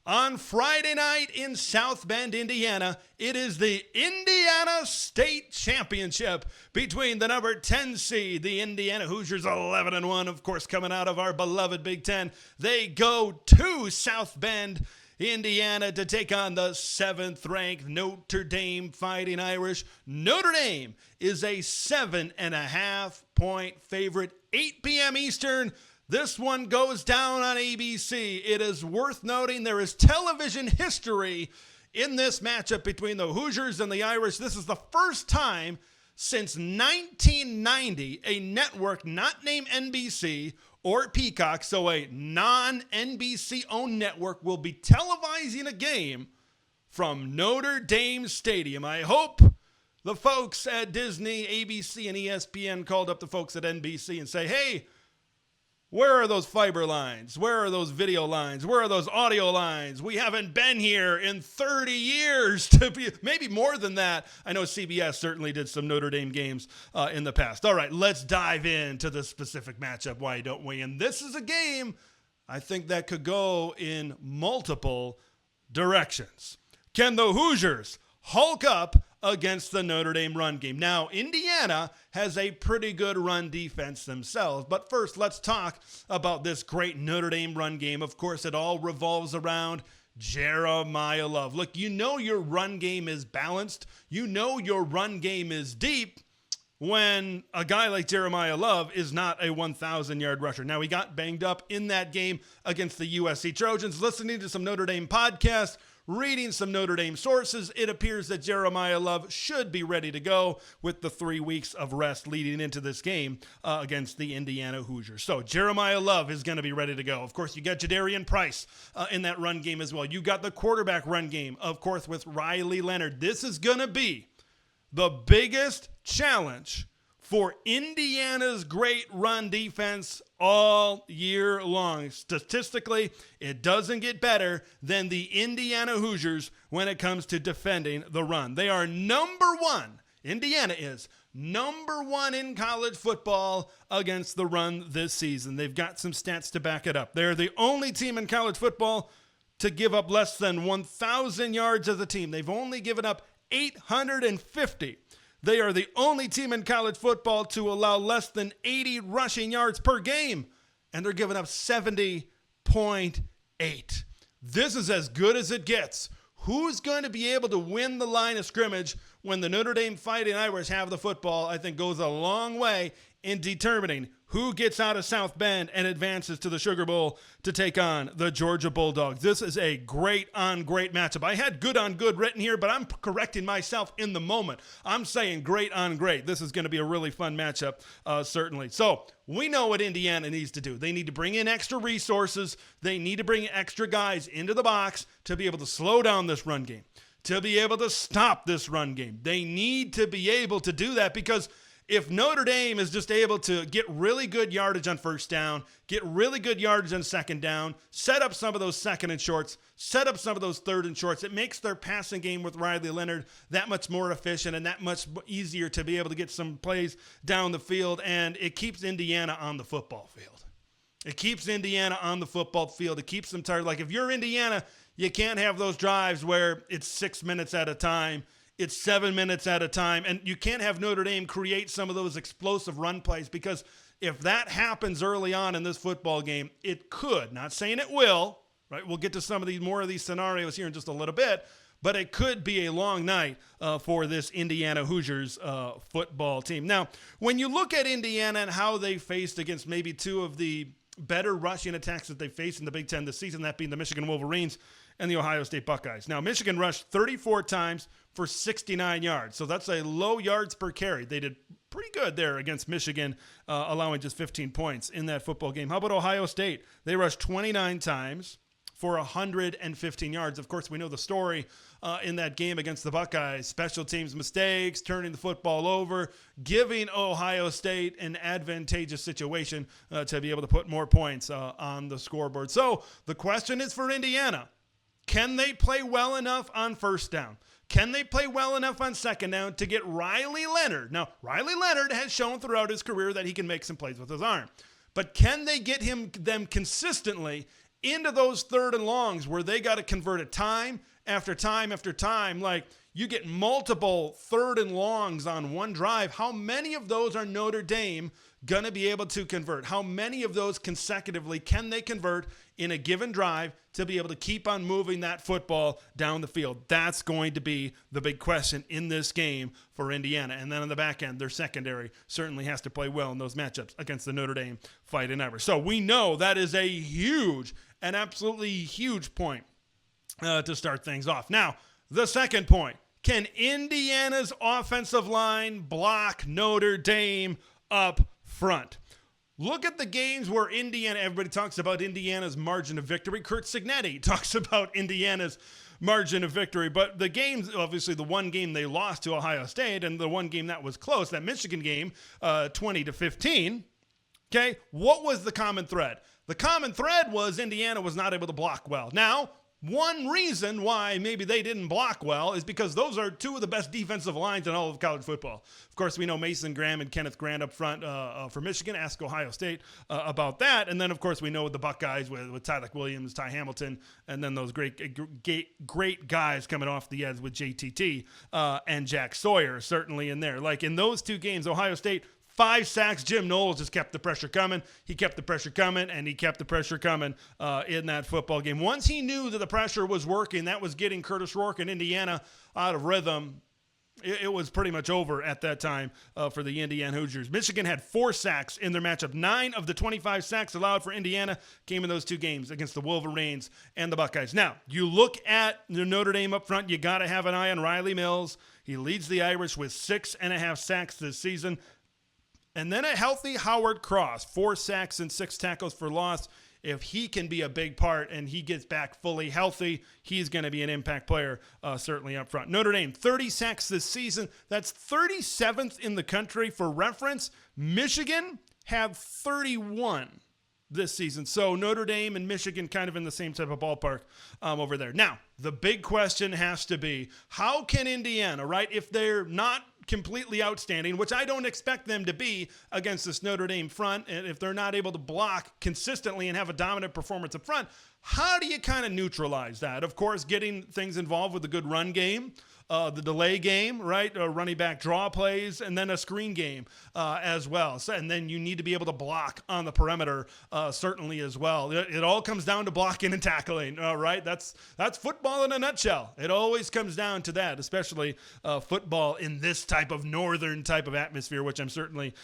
On Friday night in South Bend, Indiana, it is the Indiana State Championship between the number 10 seed, the Indiana Hoosiers, 11-1, of course, coming out of our beloved Big Ten. They go to South Bend, Indiana, to take on the 7th-ranked Notre Dame Fighting Irish. Notre Dame is a 7.5-point favorite, 8 p.m. Eastern. This one goes down on ABC. It is worth noting there is television history in this matchup between the Hoosiers and the Irish. This is the first time since 1990 a network not named NBC or Peacock, so a non-NBC-owned network, will be televising a game from Notre Dame Stadium. I hope the folks at Disney, ABC, and ESPN called up the folks at NBC and say, hey, where are those fiber lines? Where are those video lines? Where are those audio lines? We haven't been here in 30 years, maybe more than that. I know CBS certainly did some Notre Dame games in the past. All right, let's dive into the specific matchup, why don't we? And this is a game I think that could go in multiple directions. Can the Hoosiers hulk up against the Notre Dame run game? Now, Indiana has a pretty good run defense themselves, but first, let's talk about this great Notre Dame run game. Of course, it all revolves around Jeremiah Love. Look, you know your run game is balanced. You know your run game is deep when a guy like Jeremiah Love is not a 1,000-yard rusher. Now, he got banged up in that game against the USC Trojans. Listening to some Notre Dame podcasts, reading some Notre Dame sources, it appears that Jeremiah Love should be ready to go with the 3 weeks of rest leading into this game against the Indiana Hoosiers. So Jeremiah Love is going to be ready to go. Of course, you got Jadarian Price in that run game as well. You got the quarterback run game, of course, with Riley Leonard. This is going to be the biggest challenge for Indiana's great run defense all year long. Statistically, it doesn't get better than the Indiana Hoosiers when it comes to defending the run. They are number one. Indiana is number one in college football against the run this season. They've got some stats to back it up. They're the only team in college football to give up less than 1,000 yards as a team. They've only given up 850. They are the only team in college football to allow less than 80 rushing yards per game, and they're giving up 70.8. This is as good as it gets. Who's going to be able to win the line of scrimmage when the Notre Dame Fighting Irish have the football, I think goes a long way in determining who gets out of South Bend and advances to the Sugar Bowl to take on the Georgia Bulldogs. This is a great-on-great matchup. I had good-on-good written here, but I'm correcting myself in the moment. I'm saying great-on-great. This is going to be a really fun matchup, certainly. So we know what Indiana needs to do. They need to bring in extra resources. They need to bring extra guys into the box to be able to slow down this run game, to be able to stop this run game. They need to be able to do that because if Notre Dame is just able to get really good yardage on first down, get really good yardage on second down, set up some of those second and shorts, set up some of those third and shorts, it makes their passing game with Riley Leonard that much more efficient and that much easier to be able to get some plays down the field, and it keeps Indiana on the football field. It keeps Indiana on the football field. It keeps them tired. Like if you're Indiana, you can't have those drives where it's 6 minutes at a time. It's 7 minutes at a time, and you can't have Notre Dame create some of those explosive run plays because if that happens early on in this football game, it could, not saying it will, right? We'll get to some of these more of these scenarios here in just a little bit, but it could be a long night for this Indiana Hoosiers football team. Now, when you look at Indiana and how they faced against maybe two of the better rushing attacks that they faced in the Big Ten this season, that being the Michigan Wolverines and the Ohio State Buckeyes. Now, Michigan rushed 34 times for 69 yards. So that's a low yards per carry. They did pretty good there against Michigan, allowing just 15 points in that football game. How about Ohio State? They rushed 29 times for 115 yards. Of course, we know the story in that game against the Buckeyes. Special teams mistakes, turning the football over, giving Ohio State an advantageous situation to be able to put more points on the scoreboard. So the question is for Indiana. Can they play well enough on first down? Can they play well enough on second down to get Riley Leonard? Now, Riley Leonard has shown throughout his career that he can make some plays with his arm. But can they get them consistently into those third and longs where they got to convert it time after time after time. Like, you get multiple third and longs on one drive. How many of those are Notre Dame going to be able to convert? How many of those consecutively can they convert in a given drive to be able to keep on moving that football down the field? That's going to be the big question in this game for Indiana. And then on the back end, their secondary certainly has to play well in those matchups against the Notre Dame Fighting Irish. So we know that is a huge, an absolutely huge point to start things off. Now, the second point, can Indiana's offensive line block Notre Dame up front? Look at the games where Indiana, everybody talks about Indiana's margin of victory. Kurt Signetti talks about Indiana's margin of victory. But the games, obviously the one game they lost to Ohio State and the one game that was close, that Michigan game, 20-15. Okay, what was the common thread? The common thread was Indiana was not able to block well. Now, one reason why maybe they didn't block well is because those are two of the best defensive lines in all of college football. Of course, we know Mason Graham and Kenneth Grant up front for Michigan. Ask Ohio State about that. And then, of course, we know the Buckeyes with Tyler Williams, Ty Hamilton, and then those great guys coming off the edge with JTT and Jack Sawyer certainly in there. Like in those two games, Ohio State, 5 sacks. Jim Knowles just kept the pressure coming. He kept the pressure coming, and he kept the pressure coming in that football game. Once he knew that the pressure was working, that was getting Kurtis Rourke and Indiana out of rhythm, it was pretty much over at that time for the Indiana Hoosiers. Michigan had 4 sacks in their matchup. 9 of the 25 sacks allowed for Indiana came in those two games against the Wolverines and the Buckeyes. Now, you look at the Notre Dame up front, you got to have an eye on Riley Mills. He leads the Irish with 6.5 sacks this season. And then a healthy Howard Cross, 4 sacks and 6 tackles for loss. If he can be a big part and he gets back fully healthy, he's going to be an impact player, certainly up front. Notre Dame, 30 sacks this season. That's 37th in the country. For reference, Michigan have 31 this season. So Notre Dame and Michigan kind of in the same type of ballpark over there. Now, the big question has to be, how can Indiana, right, if they're not completely outstanding, which I don't expect them to be against this Notre Dame front, and if they're not able to block consistently and have a dominant performance up front, how do you kind of neutralize that? Of course, getting things involved with a good run game, the delay game, right? Running back draw plays, and then a screen game as well. So, and then you need to be able to block on the perimeter certainly as well. It all comes down to blocking and tackling, right? That's football in a nutshell. It always comes down to that, especially football in this type of northern type of atmosphere, which I'm certainly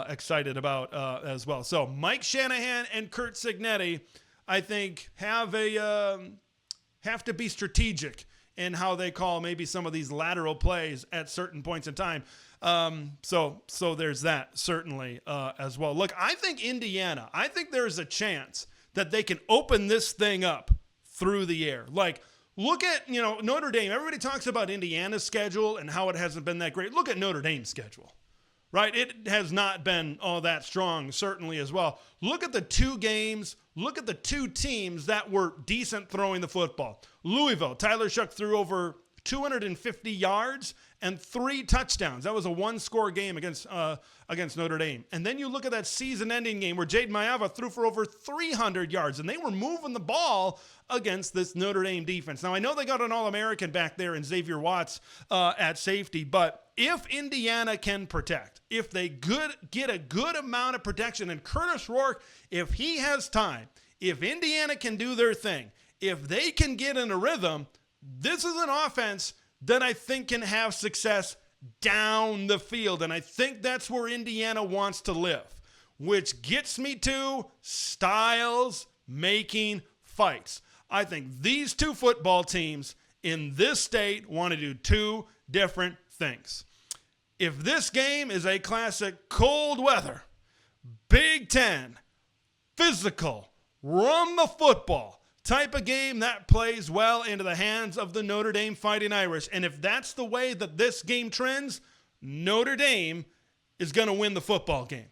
excited about as well. So Mike Shanahan and Kurt Signetti, I think, have to be strategic in how they call maybe some of these lateral plays at certain points in time. So there's that certainly as well. Look, I think there's a chance that they can open this thing up through the air. Like, look at, Notre Dame. Everybody talks about Indiana's schedule and how it hasn't been that great. Look at Notre Dame's schedule. Right? It has not been all that strong, certainly as well. Look at the 2 games. Look at the 2 teams that were decent throwing the football. Louisville, Tyler Shuck threw over 250 yards and 3 touchdowns. That was a 1-score game against Notre Dame. And then you look at that season-ending game where Jaden Maiava threw for over 300 yards, and they were moving the ball against this Notre Dame defense. Now, I know they got an All-American back there in Xavier Watts at safety, but if Indiana can protect, if they get a good amount of protection, and Kurtis Rourke, if he has time, if Indiana can do their thing, if they can get in a rhythm, this is an offense that I think can have success down the field. And I think that's where Indiana wants to live, which gets me to styles making fights. I think these 2 football teams in this state want to do 2 different things. If this game is a classic cold weather, Big Ten, physical, run the football type of game, that plays well into the hands of the Notre Dame Fighting Irish. And if that's the way that this game trends, Notre Dame is going to win the football game.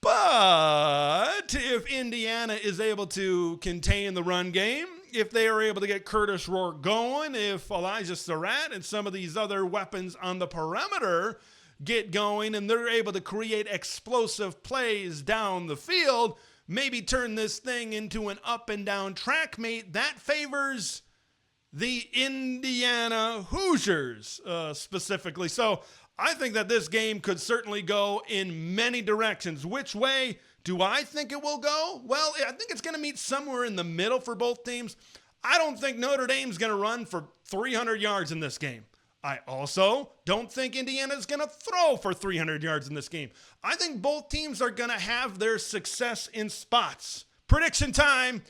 But if Indiana is able to contain the run game, if they are able to get Kurtis Rourke going, if Elijah Surratt and some of these other weapons on the perimeter get going and they're able to create explosive plays down the field, maybe turn this thing into an up and down track meet, that favors the Indiana Hoosiers specifically. So I think that this game could certainly go in many directions. Which way do I think it will go? Well, I think it's going to meet somewhere in the middle for both teams. I don't think Notre Dame's going to run for 300 yards in this game. I also don't think Indiana's going to throw for 300 yards in this game. I think both teams are going to have their success in spots. Prediction time.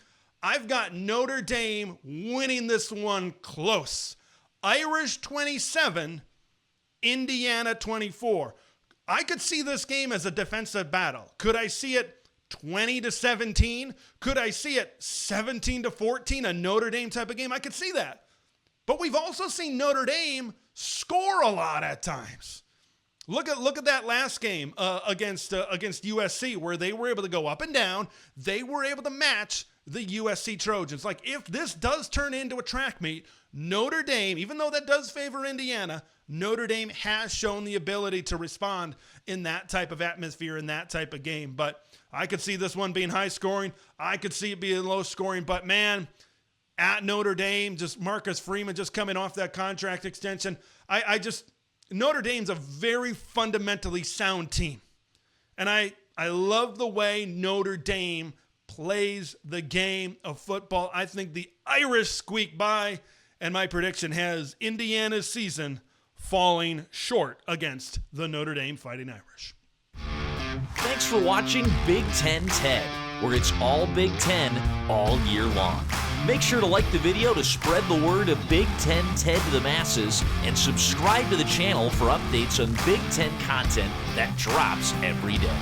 I've got Notre Dame winning this one close. Irish 27, Indiana 24. I could see this game as a defensive battle. Could I see it 20-17? Could I see it 17-14, a Notre Dame type of game? I could see that. But we've also seen Notre Dame score a lot at times. Look at that last game against USC, where they were able to go up and down. They were able to match the USC Trojans. Like, if this does turn into a track meet, Notre Dame, even though that does favor Indiana, Notre Dame has shown the ability to respond in that type of atmosphere, in that type of game. But I could see this one being high scoring. I could see it being low scoring. But man, at Notre Dame, just Marcus Freeman just coming off that contract extension. Notre Dame's a very fundamentally sound team. And I love the way Notre Dame plays the game of football. I think the Irish squeak by, and my prediction has Indiana's season falling short against the Notre Dame Fighting Irish. Thanks for watching Big Ten Ted, where it's all Big Ten all year long. Make sure to like the video to spread the word of Big Ten Ted to the masses, and subscribe to the channel for updates on Big Ten content that drops every day.